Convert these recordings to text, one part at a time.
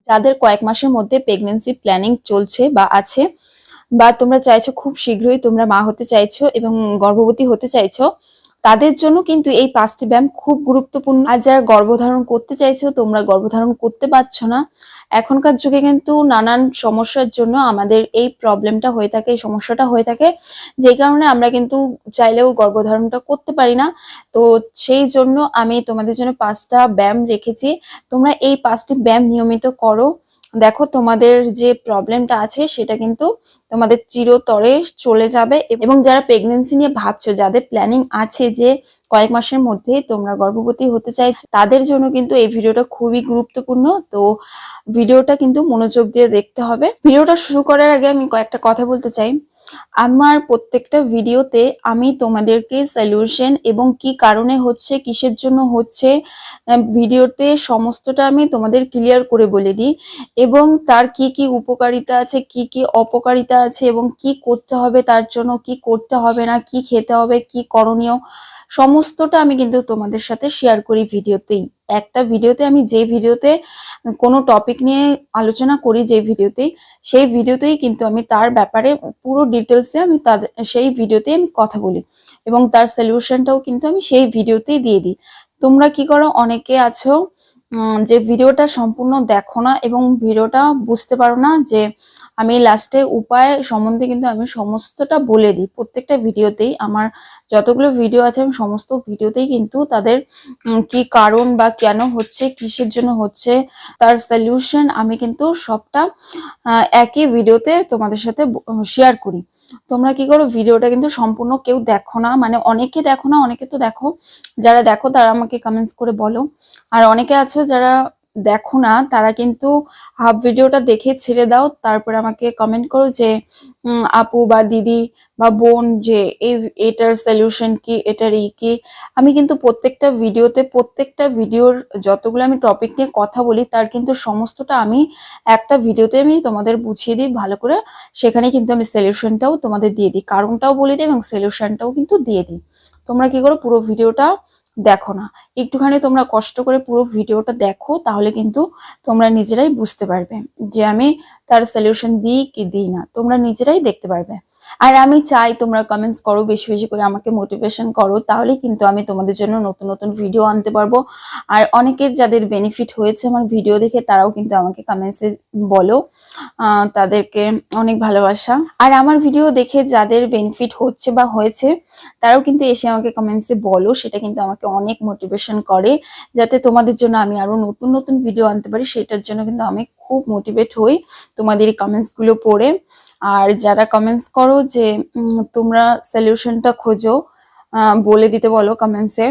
যাদের কয়েক মাসের মধ্যে প্রেগন্যান্সি প্ল্যানিং চলছে বা আছে, বা তোমরা চাইছো খুব শীঘ্রই তোমরা মা হতে চাইছো এবং গর্ভবতী হতে চাইছো, তাদের জন্য কিন্তু এই 5টি ব্যায়াম খুব গুরুত্বপূর্ণ। আর যারা গর্ভধারণ করতে চাইছো, তোমরা গর্ভধারণ করতে পারছো না, এখনকার যুগে কিন্তু নানান সমস্যার জন্য আমাদের এই প্রবলেমটা হয়ে থাকে, এই সমস্যাটা হয়ে থাকে, যেই কারণে আমরা কিন্তু চাইলেও গর্ভধারণটা করতে পারি না। তো সেই জন্য আমি তোমাদের জন্য 5টা ব্যায়াম রেখেছি। তোমরা এই 5টি ব্যায়াম নিয়মিত করো, দেখো তোমাদের যে প্রবলেমটা আছে সেটা কিন্তু তোমাদের চিরতরে চলে যাবে। এবং যারা প্রেগন্যান্সি নিয়ে ভাবছো, যাদের প্ল্যানিং আছে যে কয়েক মাসের মধ্যে তোমরা গর্ভবতী হতে চাইছো, তাদের জন্য কিন্তু এই ভিডিওটা খুবই গুরুত্বপূর্ণ। তো ভিডিওটা কিন্তু মনোযোগ দিয়ে দেখতে হবে। ভিডিওটা শুরু করার আগে আমি কয়েকটা কথা বলতে চাই। আমার প্রত্যেকটা ভিডিওতে আমি তোমাদেরকে সলিউশন এবং কি কারণে হচ্ছে, কিসের জন্য হচ্ছে, ভিডিওতে সমস্তটা আমি তোমাদের ক্লিয়ার করে বলে দিই, এবং তার কি কি উপকারিতা আছে, কি কি অপকারিতা আছে, এবং কি করতে হবে তার জন্য, কি করতে হবে না, কি খেতে হবে, কি করণীয়, সমস্তটা আমি কিন্তু তোমাদের সাথে শেয়ার করি ভিডিওতেই। একটা ভিডিওতে আমি যে ভিডিওতে কোনো টপিক নিয়ে আলোচনা করি, যে ভিডিওতেই, সেই ভিডিওতেই কিন্তু আমি তার ব্যাপারে পুরো ডিটেলসে আমি তাদের সেই ভিডিওতেই আমি কথা বলি, এবং তার সলিউশনটাও কিন্তু আমি সেই ভিডিওতেই দিয়ে দিই। তোমরা কি করো, অনেকে আছো যে ভিডিওটা সম্পূর্ণ দেখো না এবং ভিডিওটা বুঝতে পারো না, যে আমি লাস্টে উপায় সম্বন্ধে কিন্তু আমি সমস্তটা বলে দিই। প্রত্যেকটা ভিডিওতেই আমার যতগুলো ভিডিও আছে আমি সমস্ত ভিডিওতেই কিন্তু তাদের কি কারণ বা কেন হচ্ছে, কিসের জন্য হচ্ছে, তার সলিউশন আমি কিন্তু সবটা একই ভিডিওতে তোমাদের সাথে শেয়ার করি। তোমরা কি করো, ভিডিওটা কিন্তু সম্পূর্ণ কেউ দেখো না, মানে অনেকে দেখো না, অনেকে তো দেখো। যারা দেখো তারা আমাকে কমেন্টস করে বলো। আর অনেকে আছো যারা দেখো না, তারা কিন্তু হাফ ভিডিওটা দেখে ছেড়ে দাও, তারপরে আমাকে কমেন্ট করো যে আপু বা দিদি বা বোন, যে এটার সলিউশন কি, এটার কি। আমি কিন্তু প্রত্যেকটা ভিডিওতে, প্রত্যেকটা ভিডিওর যতগুলো আমি টপিক নিয়ে কথা বলি, তার কিন্তু সমস্তটা আমি একটা ভিডিওতে আমি তোমাদের বুঝিয়ে দিই ভালো করে। সেখানে কিন্তু আমি সলিউশনটাও তোমাদের দিয়ে দিই, কারণটাও বলে দিই এবং সলিউশনটাও কিন্তু দিয়ে দিই। তোমরা কি করো, পুরো ভিডিওটা দেখো না, একটুখানি তোমরা কষ্ট করে পুরো ভিডিওটা দেখো, তাহলে কিন্তু তোমরা নিজেরাই বুঝতে পারবে যে আমি তার সলিউশন দিই কি দিই না, তোমরা নিজেরাই দেখতে পারবে। আর আমি চাই তোমরা কমেন্টস করো, বেশি বেশি করে আমাকে মোটিভেশন করো, তাহলে কিন্তু আমি তোমাদের জন্য নতুন নতুন ভিডিও আনতে পারবো। আর অনেকের যাদের বেনিফিট হয়েছে আমার ভিডিও দেখে, তারাও কিন্তু আমাকে কমেন্টসে বলো, তাদেরকে অনেক ভালোবাসা। আর আমার ভিডিও দেখে যাদের বেনিফিট হচ্ছে বা হয়েছে, তারাও কিন্তু এসে আমাকে কমেন্টসে বলো, সেটা কিন্তু আমাকে অনেক মোটিভেশন করে, যাতে তোমাদের জন্য আমি আরো নতুন নতুন ভিডিও আনতে পারি। সেটার জন্য কিন্তু আমি খুব মোটিভেট হই তোমাদের এই কমেন্টস গুলো পড়ে। আর যারা কমেন্টস করো যে তোমরা সলিউশনটা খোঁজো, বলে দিতে বলো কমেন্টসে,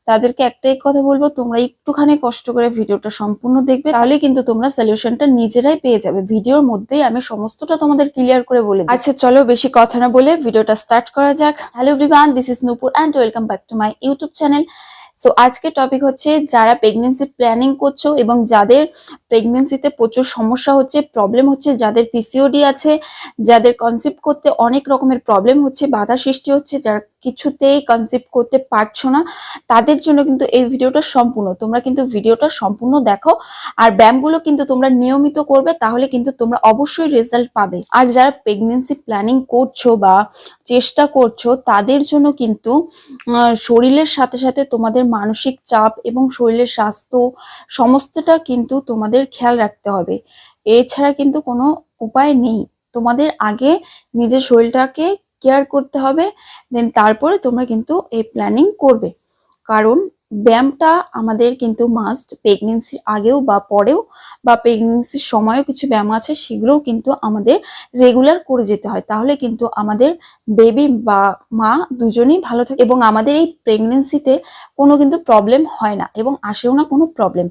তাদেরকে একটাই কথা বলবো, তোমরা একটুখানি কষ্ট করে ভিডিওটা সম্পূর্ণ দেখবে, তাহলে কিন্তু তোমরা সলিউশনটা নিজেরাই পেয়ে যাবে। ভিডিওর মধ্যেই আমি সমস্তটা তোমাদের ক্লিয়ার করে বলে দিই। আচ্ছা চলো, বেশি কথা না বলে ভিডিওটা স্টার্ট করা যাক। Hello everyone, this is Nupur and welcome back to my YouTube channel. So আজকের টপিক হচ্ছে, যারা প্রেগনেন্সি প্ল্যানিং করছো এবং যাদের প্রেগনেন্সিতে প্রচুর সমস্যা হচ্ছে, প্রবলেম হচ্ছে, যাদের পিসিওডি আছে, যাদের কনসিভ করতে অনেক রকমের প্রবলেম হচ্ছে, বাধা সৃষ্টি হচ্ছে, যারা কিছুতেই কনসিভ করতে পারছো না, তাদের জন্য কিন্তু এই ভিডিওটা সম্পূর্ণ। তোমরা কিন্তু ভিডিওটা সম্পূর্ণ দেখো, আর ব্যায়ামগুলো কিন্তু তোমরা নিয়মিত করবে, তাহলে কিন্তু তোমরা অবশ্যই রেজাল্ট পাবে। আর যারা প্রেগনেন্সি প্ল্যানিং করছো বা চেষ্টা করছো, তাদের জন্য কিন্তু শরীরের সাথে সাথে তোমাদের মানসিক চাপ এবং শরীরের স্বাস্থ্য সমস্তটা কিন্তু তোমাদের খেয়াল রাখতে হবে। এছাড়া কিন্তু কোনো উপায় নেই। তোমাদের আগে নিজের শরীরটাকে কেয়ার করতে হবে, দেন তারপরে তোমরা কিন্তু এই প্ল্যানিং করবে। কারণ ব্যায়ামটা আমাদের কিন্তু মাস্ট, প্রেগনেন্সির আগেও বা পরেও, বা প্রেগনেন্সির সময়ও কিছু ব্যায়াম আছে, সেগুলোও কিন্তু আমাদের রেগুলার করে যেতে হয়, তাহলে কিন্তু আমাদের বেবি বা মা দুজনেই ভালো থাকে, এবং আমাদের এই প্রেগনেন্সিতে কোনো কিন্তু প্রবলেম হয় না এবং আসেও না কোনো প্রবলেম।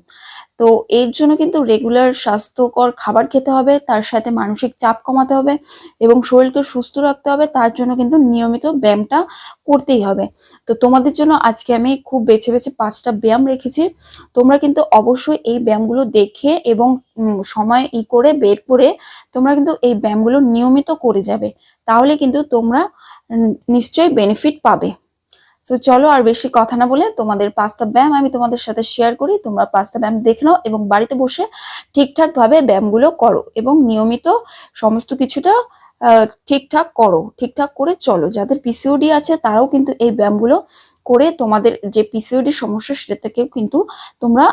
তো এর জন্য কিন্তু রেগুলার স্বাস্থ্যকর খাবার খেতে হবে, তার সাথে মানসিক চাপ কমাতে হবে এবং শরীরকে সুস্থ রাখতে হবে। তার জন্য কিন্তু নিয়মিত ব্যায়ামটা করতেই হবে। তো তোমাদের জন্য আজকে আমি খুব বেছে বেছে 5টা ব্যায়াম রেখেছি। তোমরা কিন্তু অবশ্যই এই ব্যায়ামগুলো দেখে এবং সময় করে বের করে তোমরা কিন্তু এই ব্যায়ামগুলো নিয়মিত করে যাবে, তাহলে কিন্তু তোমরা নিশ্চয়ই বেনিফিট পাবে। তো চলো আর বেশি কথা না বলে তোমাদের 5টা ব্যায়াম আমি তোমাদের সাথে শেয়ার করি। তোমরা 5টা ব্যায়াম দেখে নাও এবং বাড়িতে বসে ঠিকঠাক ভাবে ব্যায়ামগুলো করো এবং নিয়মিত সমস্ত কিছুটা ঠিকঠাক করো, ঠিকঠাক করে চলো। যাদের পিসিওডি আছে তারাও কিন্তু এই ব্যায়ামগুলো করে তোমাদের যে পিসিওডি সমস্যা সেটা থেকেও কিন্তু তোমরা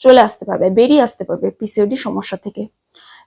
চলে আসতে পারবে, বেরিয়ে আসতে পারবে পিসিওডি সমস্যা থেকে।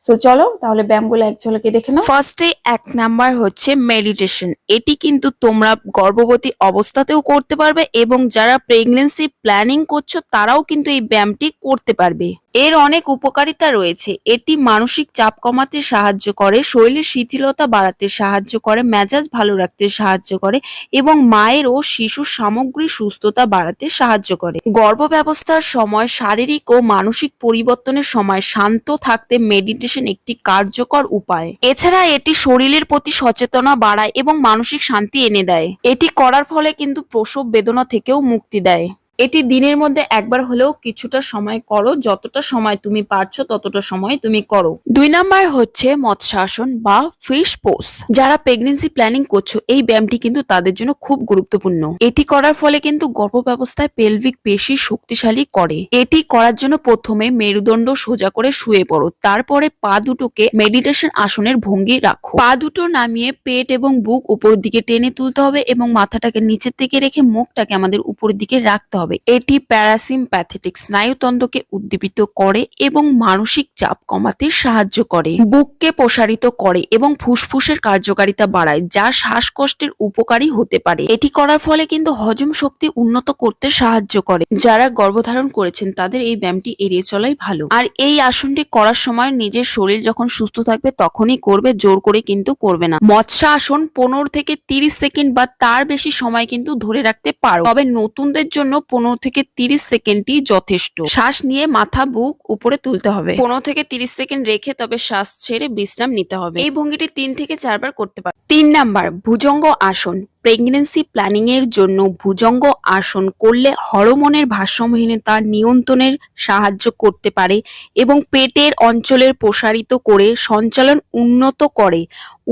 সো চলো তাহলে ব্যায়ামগুলো এক ঝলকে দেখে নাও। ফার্স্টে 1 নাম্বার হচ্ছে মেডিটেশন। এটি কিন্তু তোমরা গর্ভবতী অবস্থাতেও করতে পারবে এবং যারা প্রেগন্যান্সি প্ল্যানিং করছো তারাও কিন্তু এই ব্যায়ামটি করতে পারবে। এর অনেক উপকারিতা রয়েছে। এটি মানসিক চাপ কমাতে সাহায্য করে, শরীরের শিথিলতা বাড়াতে সাহায্য করে, মেজাজ ভালো রাখতে সাহায্য করে এবং মায়ের ও শিশুর সামগ্রিক সুস্থতা বাড়াতে সাহায্য করে। গর্ভব্যবস্থার সময় শারীরিক ও মানসিক পরিবর্তনের সময় শান্ত থাকতে মেডিটেশন একটি কার্যকর উপায়। এছাড়া এটি শরীরের প্রতি সচেতনতা বাড়ায় এবং মানসিক শান্তি এনে দেয়। এটি করার ফলে কিন্তু প্রসব বেদনা থেকেও মুক্তি দেয়। এটি দিনের মধ্যে একবার হলেও কিছুটা সময় করো, যতটা সময় তুমি পারছো ততটা সময় তুমি করো। 2 নাম্বার হচ্ছে মৎস্যাসন বা ফিশ পোজ। যারা প্রেগন্যান্সি প্ল্যানিং করছো এই ব্যায়ামটি কিন্তু তাদের জন্য খুব গুরুত্বপূর্ণ। এটি করার ফলে কিন্তু গর্ভব্যবস্থায় পেলভিক পেশি শক্তিশালী করে। এটি করার জন্য প্রথমে মেরুদণ্ড সোজা করে শুয়ে পড়ো, তারপরে পা দুটোকে মেডিটেশন আসনের ভঙ্গি রাখো। পা দুটো নামিয়ে পেট এবং বুক উপরের দিকে টেনে তুলতে হবে এবং মাথাটাকে নিচের দিকে রেখে মুখটাকে আমাদের উপরের দিকে রাখতে হবে। এটি প্যারাসিম্প্যাথেটিক স্নায়ুতন্ত্রকে উদ্দীপিত করে এবং মানসিক চাপ কমাতে সাহায্য করে। বুককে প্রসারিত করে এবং ফুসফুসের কার্যকারিতা বাড়ায়, যা শ্বাসকষ্টের উপকারী হতে পারে। এটি করার ফলে কিন্তু হজম শক্তি উন্নত করতে সাহায্য করে। যারা গর্ভধারণ করেছেন তাদের এই ব্যায়ামটি এড়িয়ে চলাই ভালো। আর এই আসনটি করার সময় নিজের শরীর যখন সুস্থ থাকবে তখনই করবে, জোর করে কিন্তু করবে না। মৎস্যাসন 15 থেকে 30 সেকেন্ড বা তার বেশি সময় কিন্তু ধরে রাখতে পারো, তবে নতুনদের জন্য 15 থেকে 30 সেকেন্ডই যথেষ্ট। শ্বাস নিয়ে মাথা বুক উপরে তুলতে হবে। 15 থেকে 30 সেকেন্ড রেখে তবে শ্বাস ছেড়ে বিশ্রাম নিতে হবে। এই ভঙ্গিটি 3 থেকে 4 বার করতে পারো। 3 নাম্বার ভুজঙ্গ আসন। প্রেগন্যান্সি প্ল্যানিং এর জন্য ভুজঙ্গ আসন করলে হরমোনের ভারসাম্যহীনতা নিয়ন্ত্রণের সাহায্য করতে পারে এবং পেটের অঞ্চলের প্রসারিত করে সঞ্চালন উন্নত করে,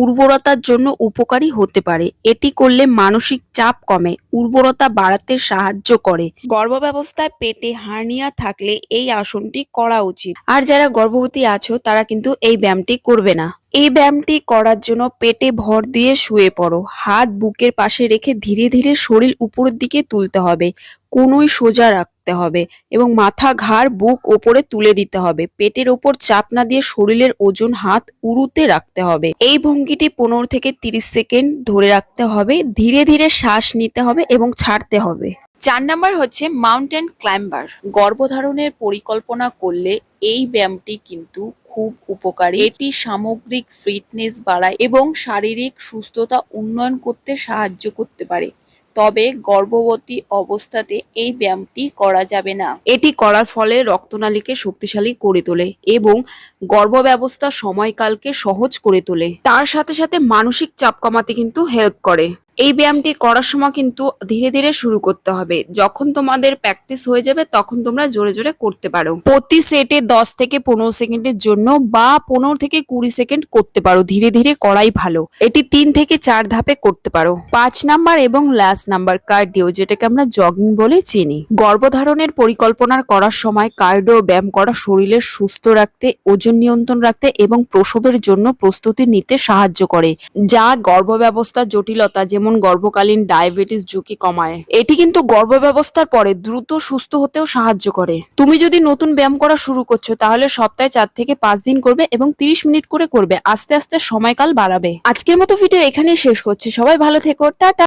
উর্বরতার জন্য উপকারী হতে পারে। এটি করলে মানসিক চাপ কমে, উর্বরতা বাড়াতে সাহায্য করে। গর্ভাবস্থায় পেটে হার্নিয়া থাকলে এই আসনটি করা উচিত। আর যারা গর্ভবতী আছো তারা কিন্তু এই ব্যায়ামটি করবে না। এই ব্যায়ামটি করার জন্য পেটে ভর দিয়ে শুয়ে পড়ো, হাত বুকের পাশে রেখে ধীরে ধীরে শরীর উপরের দিকে তুলতে হবে, কোনোই সোজা রাখতে হবে এবং মাথা ঘাড় বুক ওপরে তুলে দিতে হবে। পেটের ওপর চাপ না দিয়ে শরীরের ওজন হাত উরুতে রাখতে হবে। এই ভঙ্গিটি 15 থেকে 30 সেকেন্ড ধরে রাখতে হবে, ধীরে ধীরে শ্বাস নিতে হবে এবং ছাড়তে হবে। 4 নাম্বার হচ্ছে মাউন্টেন ক্লাইম্বার। গর্ভধারণের পরিকল্পনা করলে এই ব্যায়ামটি কিন্তু খুব উপকারী। এটি সামগ্রিক ফিটনেস বাড়ায় এবং শারীরিক সুস্থতা উন্নয়ন করতে সাহায্য করতে পারে, তবে গর্ভবতী অবস্থাতে এই ব্যায়ামটি করা যাবে না। এটি করার ফলে রক্তনালীকে শক্তিশালী করে তোলে এবং গর্ভব্যবস্থার সময়কালকে সহজ করে তোলে। তার সাথে সাথে মানসিক চাপ কমাতে কিন্তু হেল্প করে। এই ব্যায়ামটি করার সময় কিন্তু ধীরে ধীরে শুরু করতে হবে। যখন তোমাদের প্র্যাকটিস হয়ে যাবে তখন তোমরা জোরে জোরে করতে পারো। প্রতি সেটে 10 থেকে 15 সেকেন্ডের জন্য বা 15 থেকে 20 সেকেন্ড করতে পারো। ধীরে ধীরে করাই ভালো। এটি 3 থেকে 4 ধাপে করতে পারো। 5 নাম্বার এবং লাস্ট নাম্বার কার্ডিও, যেটাকে আমরা জগিং বলে চিনি। গর্ভধারণের পরিকল্পনা করার সময় কার্ডিও ব্যায়াম করা শরীরের সুস্থ রাখতে, ওজন নিয়ন্ত্রণ রাখতে এবং প্রসবের জন্য প্রস্তুতি নিতে সাহায্য করে, যা গর্ভব্যবস্থার জটিলতা যেমন গর্ভকালীন ডায়াবেটিস ঝুঁকি কমায়। এটি কিন্তু গর্ভব্যবস্থার পরে দ্রুত সুস্থ হতেও সাহায্য করে। তুমি যদি নতুন ব্যায়াম করা শুরু করছো তাহলে সপ্তাহে 4 থেকে 5 দিন করবে এবং 30 মিনিট করে করবে। আস্তে আস্তে সময়কাল বাড়াবে। আজকের মতো ভিডিও এখানেই শেষ করছি। সবাই ভালো থেকো, টাটা।